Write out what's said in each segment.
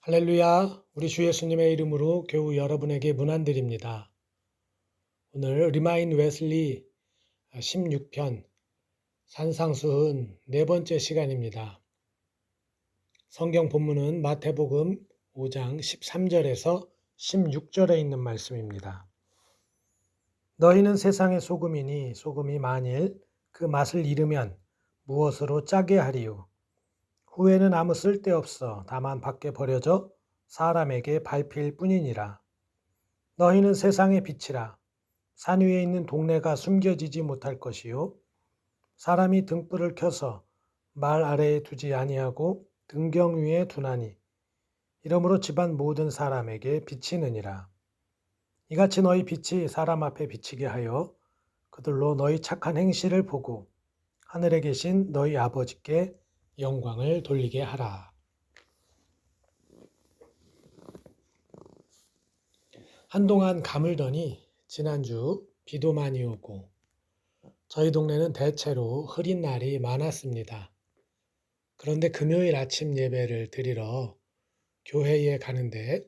할렐루야, 우리 주 예수님의 이름으로 교우 여러분에게 문안드립니다. 오늘 리마인 웨슬리 16편 산상수훈 네 번째 시간입니다. 성경 본문은 마태복음 5장 13절에서 16절에 있는 말씀입니다. 너희는 세상의 소금이니 소금이 만일 그 맛을 잃으면 무엇으로 짜게 하리요? 후에는 아무 쓸데없어 다만 밖에 버려져 사람에게 밟힐 뿐이니라. 너희는 세상의 빛이라. 산 위에 있는 동네가 숨겨지지 못할 것이요 사람이 등불을 켜서 말 아래에 두지 아니하고 등경 위에 두나니 이러므로 집안 모든 사람에게 비치느니라. 이같이 너희 빛이 사람 앞에 비치게 하여 그들로 너희 착한 행실을 보고 하늘에 계신 너희 아버지께 영광을 돌리게 하라. 한동안 가물더니 지난주 비도 많이 오고 저희 동네는 대체로 흐린 날이 많았습니다. 그런데 금요일 아침 예배를 드리러 교회에 가는데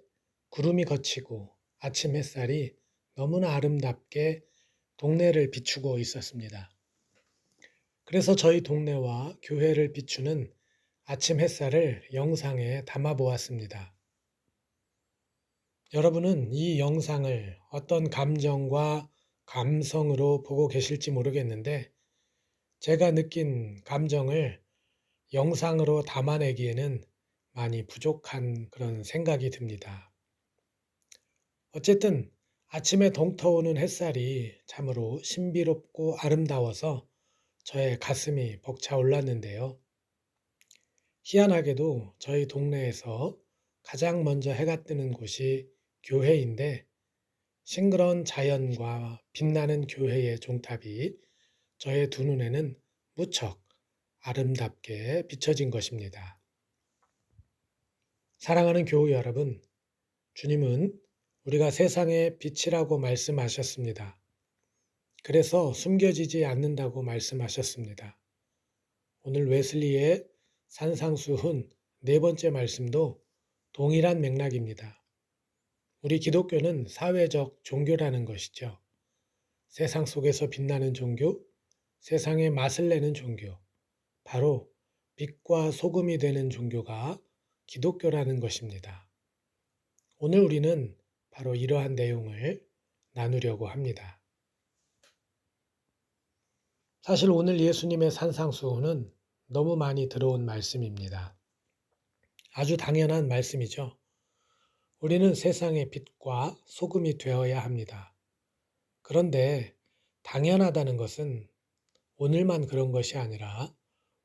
구름이 걷히고 아침 햇살이 너무나 아름답게 동네를 비추고 있었습니다. 그래서 저희 동네와 교회를 비추는 아침 햇살을 영상에 담아 보았습니다. 여러분은 이 영상을 어떤 감정과 감성으로 보고 계실지 모르겠는데 제가 느낀 감정을 영상으로 담아내기에는 많이 부족한 그런 생각이 듭니다. 어쨌든 아침에 동터오는 햇살이 참으로 신비롭고 아름다워서 저의 가슴이 벅차올랐는데요. 희한하게도 저희 동네에서 가장 먼저 해가 뜨는 곳이 교회인데 싱그러운 자연과 빛나는 교회의 종탑이 저의 두 눈에는 무척 아름답게 비춰진 것입니다. 사랑하는 교우 여러분, 주님은 우리가 세상의 빛이라고 말씀하셨습니다. 그래서 숨겨지지 않는다고 말씀하셨습니다. 오늘 웨슬리의 산상수훈 네 번째 말씀도 동일한 맥락입니다. 우리 기독교는 사회적 종교라는 것이죠. 세상 속에서 빛나는 종교, 세상의 맛을 내는 종교, 바로 빛과 소금이 되는 종교가 기독교라는 것입니다. 오늘 우리는 바로 이러한 내용을 나누려고 합니다. 사실 오늘 예수님의 산상수훈은 너무 많이 들어온 말씀입니다. 아주 당연한 말씀이죠. 우리는 세상의 빛과 소금이 되어야 합니다. 그런데 당연하다는 것은 오늘만 그런 것이 아니라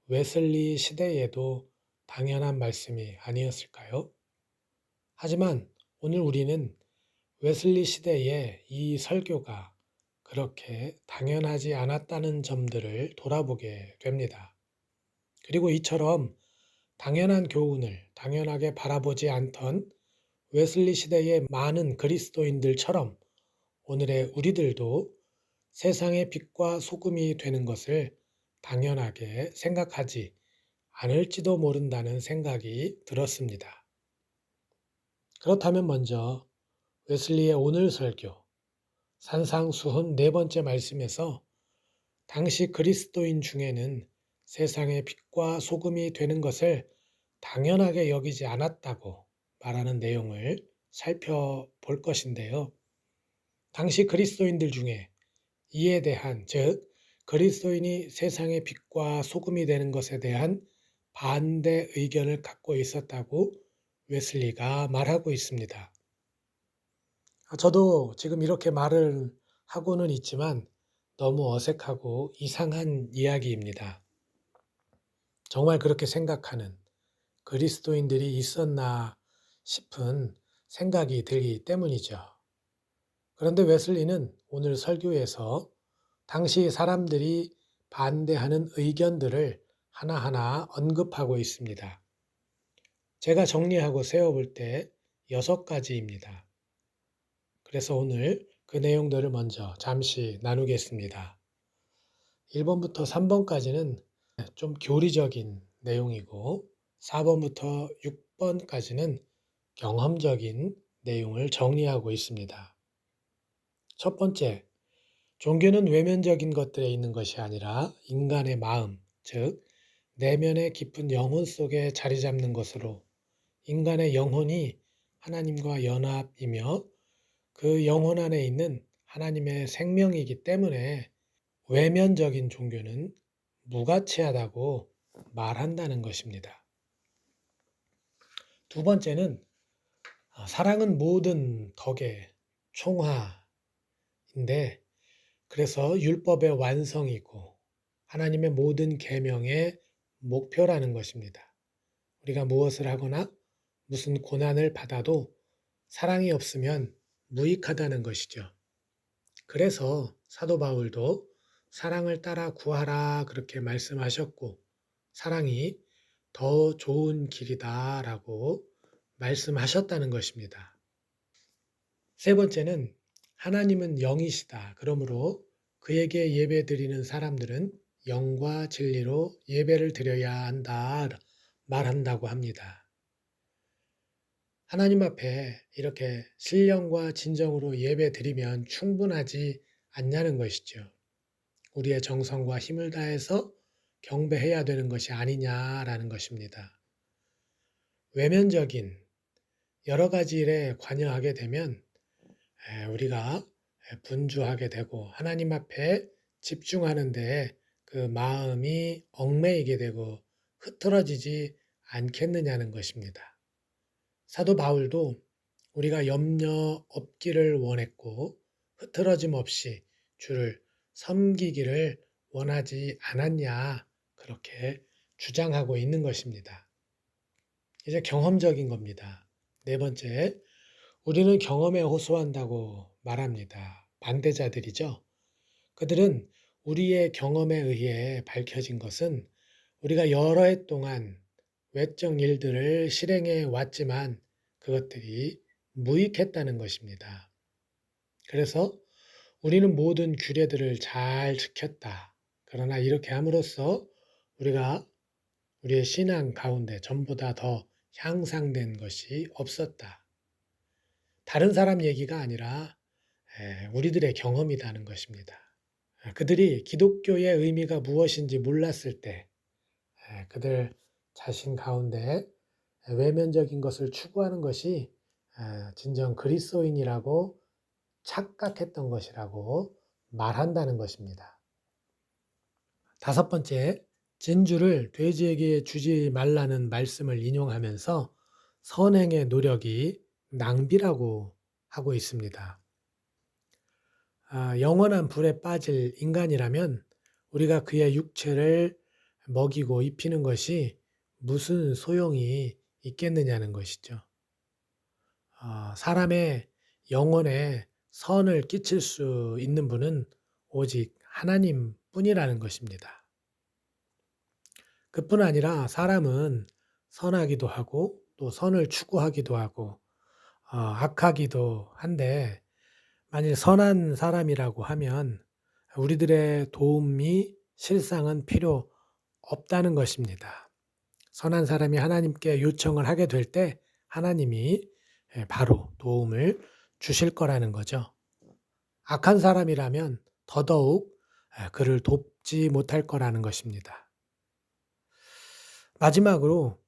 웨슬리 시대에도 당연한 말씀이 아니었을까요? 하지만 오늘 우리는 웨슬리 시대에 이 설교가 그렇게 당연하지 않았다는 점들을 돌아보게 됩니다. 그리고 이처럼 당연한 교훈을 당연하게 바라보지 않던 웨슬리 시대의 많은 그리스도인들처럼 오늘의 우리들도 세상의 빛과 소금이 되는 것을 당연하게 생각하지 않을지도 모른다는 생각이 들었습니다. 그렇다면 먼저 웨슬리의 오늘 설교 산상수훈 네 번째 말씀에서 당시 그리스도인 중에는 세상의 빛과 소금이 되는 것을 당연하게 여기지 않았다고 말하는 내용을 살펴볼 것인데요. 당시 그리스도인들 중에 이에 대한, 즉 그리스도인이 세상의 빛과 소금이 되는 것에 대한 반대 의견을 갖고 있었다고 웨슬리가 말하고 있습니다. 저도 지금 이렇게 말을 하고는 있지만 너무 어색하고 이상한 이야기입니다. 정말 그렇게 생각하는 그리스도인들이 있었나 싶은 생각이 들기 때문이죠. 그런데 웨슬리는 오늘 설교에서 당시 사람들이 반대하는 의견들을 하나하나 언급하고 있습니다. 제가 정리하고 세워볼 때 6가지입니다. 그래서 오늘 그 내용들을 먼저 잠시 나누겠습니다. 1번부터 3번까지는 좀 교리적인 내용이고 4번부터 6번까지는 경험적인 내용을 정리하고 있습니다. 첫 번째, 종교는 외면적인 것들에 있는 것이 아니라 인간의 마음, 즉 내면의 깊은 영혼 속에 자리 잡는 것으로 인간의 영혼이 하나님과 연합이며 그 영혼 안에 있는 하나님의 생명이기 때문에 외면적인 종교는 무가치하다고 말한다는 것입니다. 두 번째는 사랑은 모든 덕의 총화인데 그래서 율법의 완성이고 하나님의 모든 계명의 목표라는 것입니다. 우리가 무엇을 하거나 무슨 고난을 받아도 사랑이 없으면 무익하다는 것이죠. 그래서 사도 바울도 사랑을 따라 구하라 그렇게 말씀하셨고 사랑이 더 좋은 길이다라고 말씀하셨다는 것입니다. 세 번째는 하나님은 영이시다. 그러므로 그에게 예배드리는 사람들은 영과 진리로 예배를 드려야 한다 말한다고 합니다. 하나님 앞에 이렇게 신령과 진정으로 예배드리면 충분하지 않냐는 것이죠. 우리의 정성과 힘을 다해서 경배해야 되는 것이 아니냐라는 것입니다. 외면적인 여러 가지 일에 관여하게 되면 우리가 분주하게 되고 하나님 앞에 집중하는데 그 마음이 얽매이게 되고 흐트러지지 않겠느냐는 것입니다. 사도 바울도 우리가 염려 없기를 원했고 흐트러짐 없이 주를 섬기기를 원하지 않았냐 그렇게 주장하고 있는 것입니다. 이제 경험적인 겁니다. 네 번째, 우리는 경험에 호소한다고 말합니다. 반대자들이죠. 그들은 우리의 경험에 의해 밝혀진 것은 우리가 여러 해 동안 외적 일들을 실행해 왔지만 그것들이 무익했다는 것입니다. 그래서 우리는 모든 규례들을 잘 지켰다. 그러나 이렇게 함으로써 우리가 우리의 신앙 가운데 전보다 더 향상된 것이 없었다. 다른 사람 얘기가 아니라 우리들의 경험이라는 것입니다. 그들이 기독교의 의미가 무엇인지 몰랐을 때 그들 자신 가운데 외면적인 것을 추구하는 것이 진정 그리스도인이라고 착각했던 것이라고 말한다는 것입니다. 다섯 번째, 진주를 돼지에게 주지 말라는 말씀을 인용하면서 선행의 노력이 낭비라고 하고 있습니다. 영원한 불에 빠질 인간이라면 우리가 그의 육체를 먹이고 입히는 것이 무슨 소용이 있겠느냐는 것이죠. 사람의 영혼에 선을 끼칠 수 있는 분은 오직 하나님 뿐이라는 것입니다. 그뿐 아니라 사람은 선하기도 하고 또 선을 추구하기도 하고 악하기도 한데 만일 선한 사람이라고 하면 우리들의 도움이 실상은 필요 없다는 것입니다. 선한 사람이 하나님께 요청을 하게 될 때 하나님이 바로 도움을 주실 거라는 거죠. 악한 사람이라면 더더욱 그를 돕지 못할 거라는 것입니다. 마지막으로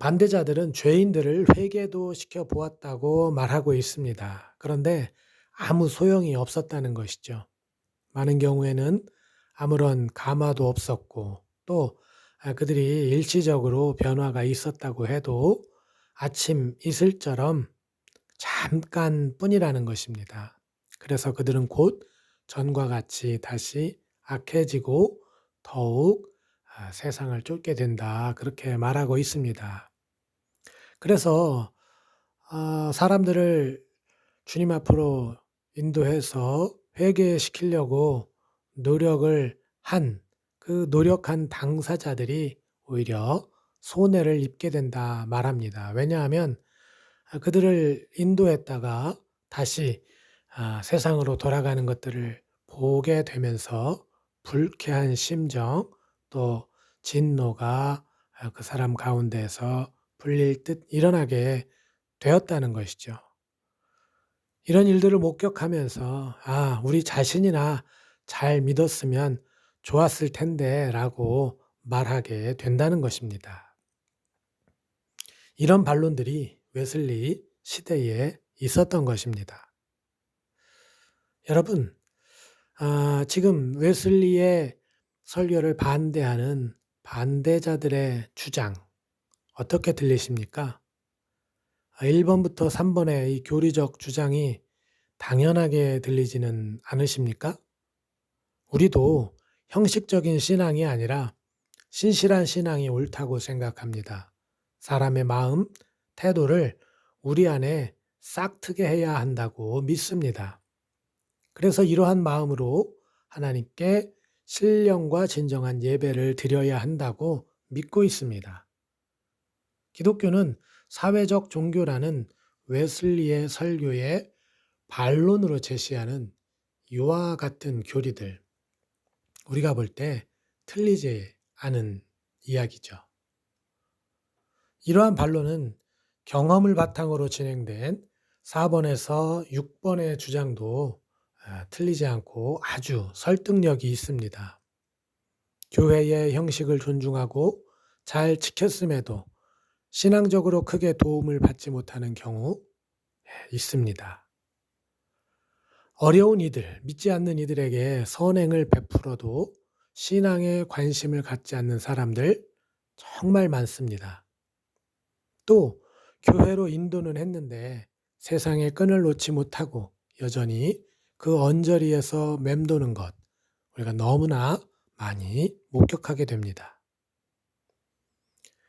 반대자들은 죄인들을 회개도 시켜 보았다고 말하고 있습니다. 그런데 아무 소용이 없었다는 것이죠. 많은 경우에는 아무런 감화도 없었고 또 그들이 일시적으로 변화가 있었다고 해도 아침 이슬처럼 잠깐뿐이라는 것입니다. 그래서 그들은 곧 전과 같이 다시 악해지고 더욱 세상을 쫓게 된다. 그렇게 말하고 있습니다. 그래서 사람들을 주님 앞으로 인도해서 회개시키려고 노력을 한 그 노력한 당사자들이 오히려 손해를 입게 된다 말합니다. 왜냐하면 그들을 인도했다가 다시 세상으로 돌아가는 것들을 보게 되면서 불쾌한 심정 또 진노가 그 사람 가운데에서 불릴 듯 일어나게 되었다는 것이죠. 이런 일들을 목격하면서 우리 자신이나 잘 믿었으면 좋았을 텐데 라고 말하게 된다는 것입니다. 이런 반론들이 웨슬리 시대에 있었던 것입니다. 여러분, 지금 웨슬리의 설교를 반대하는 반대자들의 주장 어떻게 들리십니까? 1번부터 3번의 이 교리적 주장이 당연하게 들리지는 않으십니까? 우리도 형식적인 신앙이 아니라 신실한 신앙이 옳다고 생각합니다. 사람의 마음, 태도를 우리 안에 싹 트게 해야 한다고 믿습니다. 그래서 이러한 마음으로 하나님께 신령과 진정한 예배를 드려야 한다고 믿고 있습니다. 기독교는 사회적 종교라는 웨슬리의 설교의 반론으로 제시하는 이와 같은 교리들, 우리가 볼 때 틀리지 않은 이야기죠. 이러한 반론은 경험을 바탕으로 진행된 4번에서 6번의 주장도 틀리지 않고 아주 설득력이 있습니다. 교회의 형식을 존중하고 잘 지켰음에도 신앙적으로 크게 도움을 받지 못하는 경우 있습니다. 어려운 이들, 믿지 않는 이들에게 선행을 베풀어도 신앙에 관심을 갖지 않는 사람들 정말 많습니다. 또 교회로 인도는 했는데 세상의 끈을 놓지 못하고 여전히 그 언저리에서 맴도는 것, 우리가 너무나 많이 목격하게 됩니다.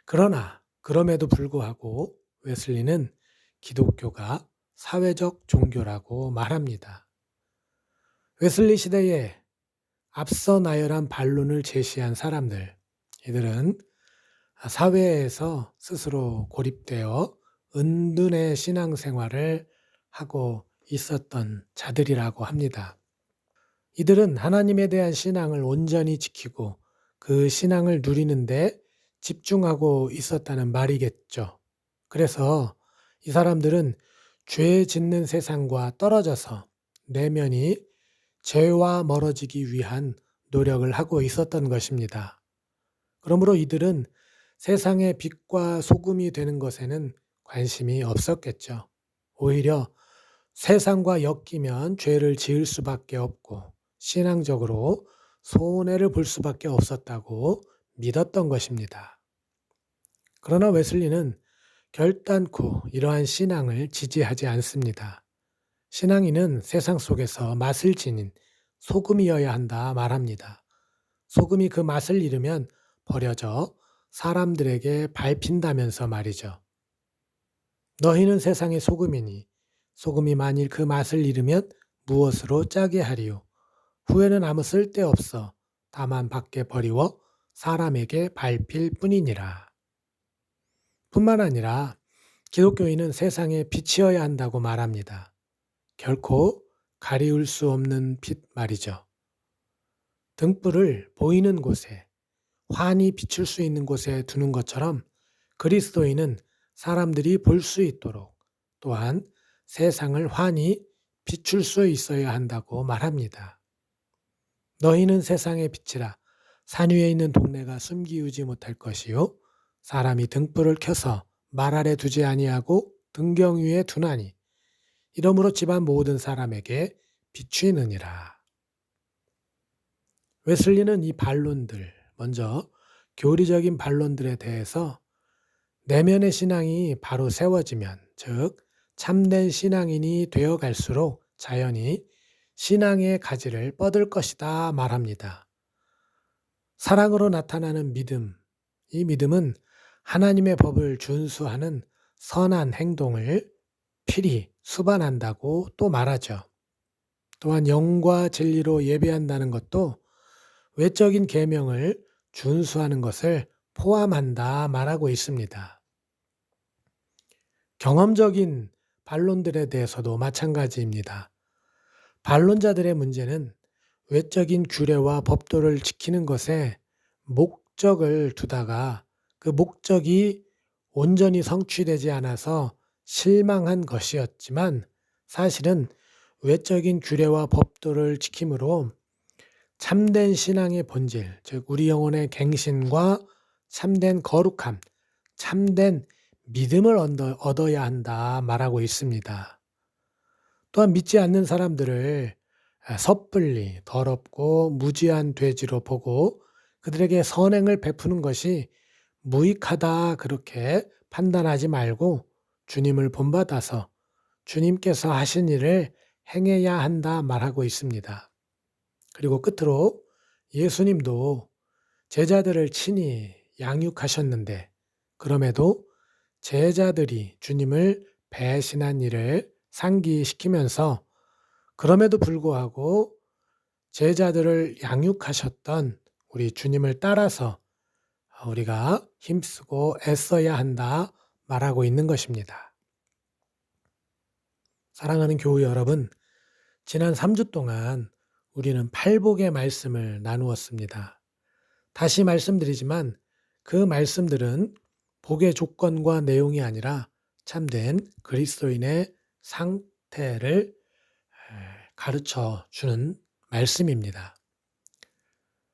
그러나 그럼에도 불구하고 웨슬리는 기독교가 사회적 종교라고 말합니다. 웨슬리 시대에 앞서 나열한 반론을 제시한 사람들, 이들은 사회에서 스스로 고립되어 은둔의 신앙생활을 하고 있었던 자들이라고 합니다. 이들은 하나님에 대한 신앙을 온전히 지키고 그 신앙을 누리는데 집중하고 있었다는 말이겠죠. 그래서 이 사람들은 죄 짓는 세상과 떨어져서 내면이 죄와 멀어지기 위한 노력을 하고 있었던 것입니다. 그러므로 이들은 세상의 빛과 소금이 되는 것에는 관심이 없었겠죠. 오히려 세상과 엮이면 죄를 지을 수밖에 없고 신앙적으로 손해를 볼 수밖에 없었다고 믿었던 것입니다. 그러나 웨슬리는 결단코 이러한 신앙을 지지하지 않습니다. 신앙인은 세상 속에서 맛을 지닌 소금이어야 한다 말합니다. 소금이 그 맛을 잃으면 버려져 사람들에게 밟힌다면서 말이죠. 너희는 세상의 소금이니 소금이 만일 그 맛을 잃으면 무엇으로 짜게 하리요? 후에는 아무 쓸데없어 다만 밖에 버리워 사람에게 밟힐 뿐이니라. 뿐만 아니라 기독교인은 세상의 빛이어야 한다고 말합니다. 결코 가리울 수 없는 빛 말이죠. 등불을 보이는 곳에 환히 비출 수 있는 곳에 두는 것처럼 그리스도인은 사람들이 볼 수 있도록 또한 세상을 환히 비출 수 있어야 한다고 말합니다. 너희는 세상의 빛이라 산 위에 있는 동네가 숨기우지 못할 것이요 사람이 등불을 켜서 말 아래 두지 아니하고 등경 위에 두나니 이러므로 집안 모든 사람에게 비추이느니라. 웨슬리는 이 반론들, 먼저 교리적인 반론들에 대해서 내면의 신앙이 바로 세워지면, 즉 참된 신앙인이 되어갈수록 자연히 신앙의 가지를 뻗을 것이다 말합니다. 사랑으로 나타나는 믿음, 이 믿음은 하나님의 법을 준수하는 선한 행동을 필히 수반한다고 또 말하죠. 또한 영과 진리로 예배한다는 것도 외적인 계명을 준수하는 것을 포함한다 말하고 있습니다. 경험적인 반론들에 대해서도 마찬가지입니다. 반론자들의 문제는 외적인 규례와 법도를 지키는 것에 목적을 두다가 그 목적이 온전히 성취되지 않아서 실망한 것이었지만 사실은 외적인 규례와 법도를 지킴으로 참된 신앙의 본질, 즉 우리 영혼의 갱신과 참된 거룩함, 참된 믿음을 얻어야 한다 말하고 있습니다. 또한 믿지 않는 사람들을 섣불리 더럽고 무지한 돼지로 보고 그들에게 선행을 베푸는 것이 무익하다 그렇게 판단하지 말고 주님을 본받아서 주님께서 하신 일을 행해야 한다 말하고 있습니다. 그리고 끝으로 예수님도 제자들을 친히 양육하셨는데 그럼에도 제자들이 주님을 배신한 일을 상기시키면서 그럼에도 불구하고 제자들을 양육하셨던 우리 주님을 따라서 우리가 힘쓰고 애써야 한다 말하고 있는 것입니다. 사랑하는 교우 여러분, 지난 3주 동안 우리는 팔복의 말씀을 나누었습니다. 다시 말씀드리지만 그 말씀들은 복의 조건과 내용이 아니라 참된 그리스도인의 상태를 가르쳐 주는 말씀입니다.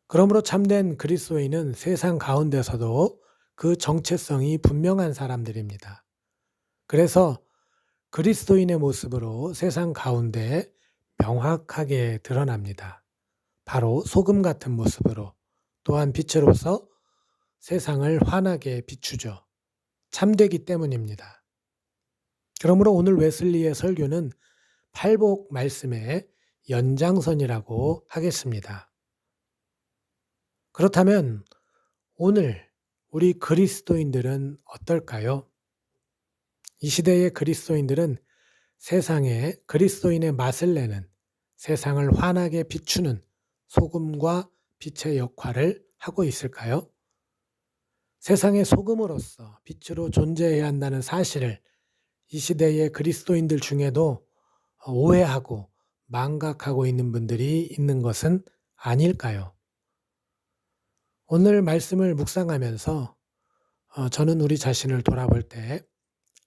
그러므로 참된 그리스도인은 세상 가운데서도 그 정체성이 분명한 사람들입니다. 그래서 그리스도인의 모습으로 세상 가운데 명확하게 드러납니다. 바로 소금 같은 모습으로 또한 빛으로서 세상을 환하게 비추죠. 참되기 때문입니다. 그러므로 오늘 웨슬리의 설교는 팔복 말씀의 연장선이라고 하겠습니다. 그렇다면 오늘 우리 그리스도인들은 어떨까요? 이 시대의 그리스도인들은 세상에 그리스도인의 맛을 내는 세상을 환하게 비추는 소금과 빛의 역할을 하고 있을까요? 세상의 소금으로서 빛으로 존재해야 한다는 사실을 이 시대의 그리스도인들 중에도 오해하고 망각하고 있는 분들이 있는 것은 아닐까요? 오늘 말씀을 묵상하면서 저는 우리 자신을 돌아볼 때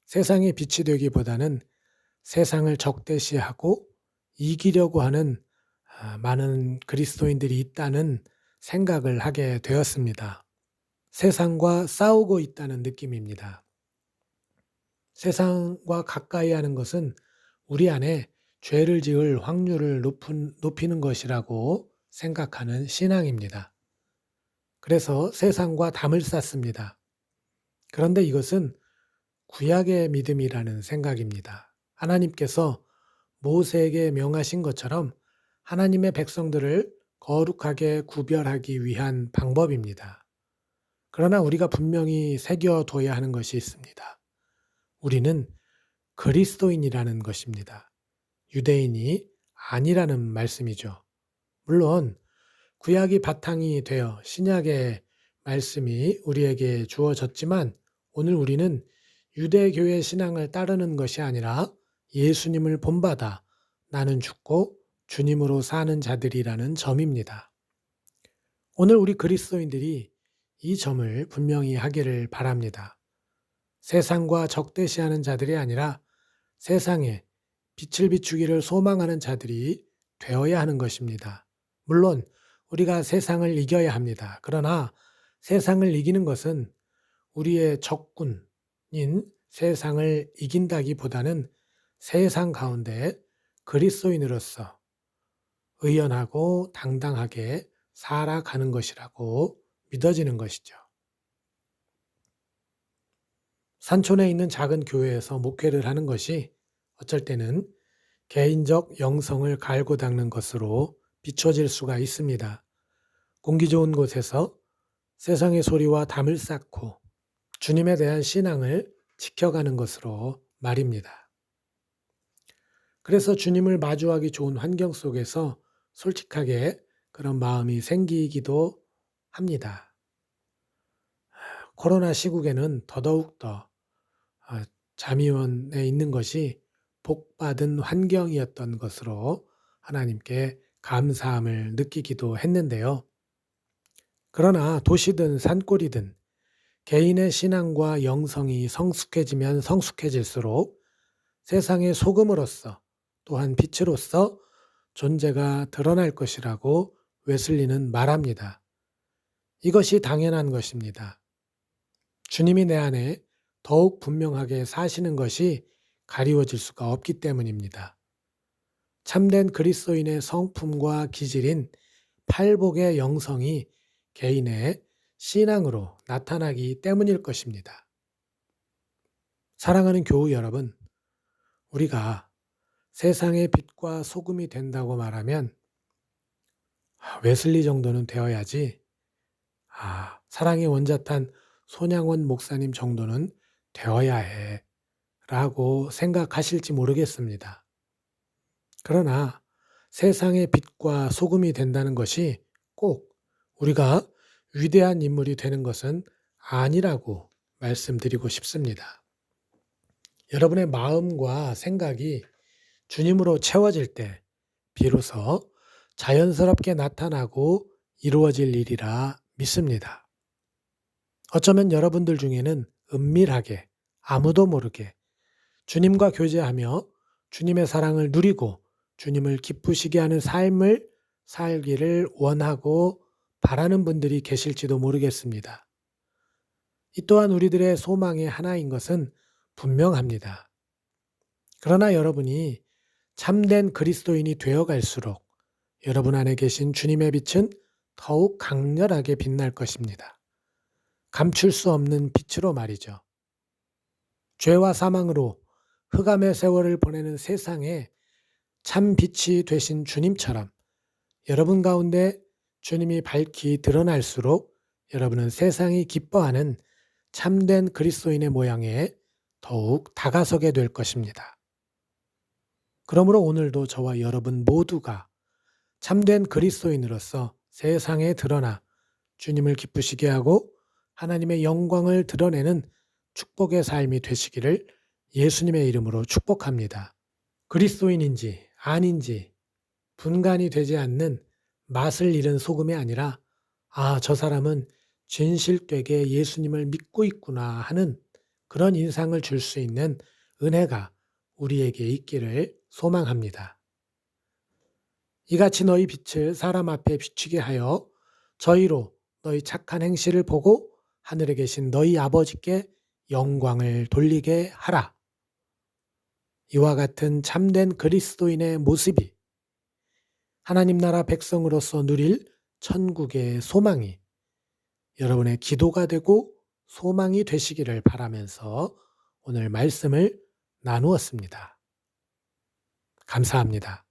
세상의 빛이 되기보다는 세상을 적대시하고 이기려고 하는 많은 그리스도인들이 있다는 생각을 하게 되었습니다. 세상과 싸우고 있다는 느낌입니다. 세상과 가까이 하는 것은 우리 안에 죄를 지을 확률을 높이는 것이라고 생각하는 신앙입니다. 그래서 세상과 담을 쌓습니다. 그런데 이것은 구약의 믿음이라는 생각입니다. 하나님께서 모세에게 명하신 것처럼 하나님의 백성들을 거룩하게 구별하기 위한 방법입니다. 그러나 우리가 분명히 새겨둬야 하는 것이 있습니다. 우리는 그리스도인이라는 것입니다. 유대인이 아니라는 말씀이죠. 물론 구약이 바탕이 되어 신약의 말씀이 우리에게 주어졌지만 오늘 우리는 유대교의 신앙을 따르는 것이 아니라 예수님을 본받아 나는 죽고 주님으로 사는 자들이라는 점입니다. 오늘 우리 그리스도인들이 이 점을 분명히 하기를 바랍니다. 세상과 적대시하는 자들이 아니라 세상에 빛을 비추기를 소망하는 자들이 되어야 하는 것입니다. 물론 우리가 세상을 이겨야 합니다. 그러나 세상을 이기는 것은 우리의 적군인 세상을 이긴다기보다는 세상 가운데 그리스도인으로서 의연하고 당당하게 살아가는 것이라고 믿어지는 것이죠. 산촌에 있는 작은 교회에서 목회를 하는 것이 어쩔 때는 개인적 영성을 갈고 닦는 것으로 비춰질 수가 있습니다. 공기 좋은 곳에서 세상의 소리와 담을 쌓고 주님에 대한 신앙을 지켜가는 것으로 말입니다. 그래서 주님을 마주하기 좋은 환경 속에서 솔직하게 그런 마음이 생기기도 합니다. 코로나 시국에는 더더욱더 잠의원에 있는 것이 복받은 환경이었던 것으로 하나님께 감사함을 느끼기도 했는데요. 그러나 도시든 산골이든 개인의 신앙과 영성이 성숙해지면 성숙해질수록 세상의 소금으로서 또한 빛으로서 존재가 드러날 것이라고 웨슬리는 말합니다. 이것이 당연한 것입니다. 주님이 내 안에 더욱 분명하게 사시는 것이 가리워질 수가 없기 때문입니다. 참된 그리스도인의 성품과 기질인 팔복의 영성이 개인의 신앙으로 나타나기 때문일 것입니다. 사랑하는 교우 여러분, 우리가 세상의 빛과 소금이 된다고 말하면 웨슬리 정도는 되어야지, 사랑의 원자탄 손양원 목사님 정도는 되어야 해 라고 생각하실지 모르겠습니다. 그러나 세상의 빛과 소금이 된다는 것이 꼭 우리가 위대한 인물이 되는 것은 아니라고 말씀드리고 싶습니다. 여러분의 마음과 생각이 주님으로 채워질 때 비로소 자연스럽게 나타나고 이루어질 일이라 믿습니다. 어쩌면 여러분들 중에는 은밀하게 아무도 모르게 주님과 교제하며 주님의 사랑을 누리고 주님을 기쁘시게 하는 삶을 살기를 원하고 바라는 분들이 계실지도 모르겠습니다. 이 또한 우리들의 소망의 하나인 것은 분명합니다. 그러나 여러분이 참된 그리스도인이 되어갈수록 여러분 안에 계신 주님의 빛은 더욱 강렬하게 빛날 것입니다. 감출 수 없는 빛으로 말이죠. 죄와 사망으로 흑암의 세월을 보내는 세상에 참 빛이 되신 주님처럼 여러분 가운데 주님이 밝히 드러날수록 여러분은 세상이 기뻐하는 참된 그리스도인의 모양에 더욱 다가서게 될 것입니다. 그러므로 오늘도 저와 여러분 모두가 참된 그리스도인으로서 세상에 드러나 주님을 기쁘시게 하고 하나님의 영광을 드러내는 축복의 삶이 되시기를 예수님의 이름으로 축복합니다. 그리스도인인지 아닌지 분간이 되지 않는 맛을 잃은 소금이 아니라 저 사람은 진실되게 예수님을 믿고 있구나 하는 그런 인상을 줄 수 있는 은혜가 우리에게 있기를 소망합니다. 이같이 너희 빛을 사람 앞에 비추게 하여 저희로 너희 착한 행실을 보고 하늘에 계신 너희 아버지께 영광을 돌리게 하라. 이와 같은 참된 그리스도인의 모습이 하나님 나라 백성으로서 누릴 천국의 소망이 여러분의 기도가 되고 소망이 되시기를 바라면서 오늘 말씀을 나누었습니다. 감사합니다.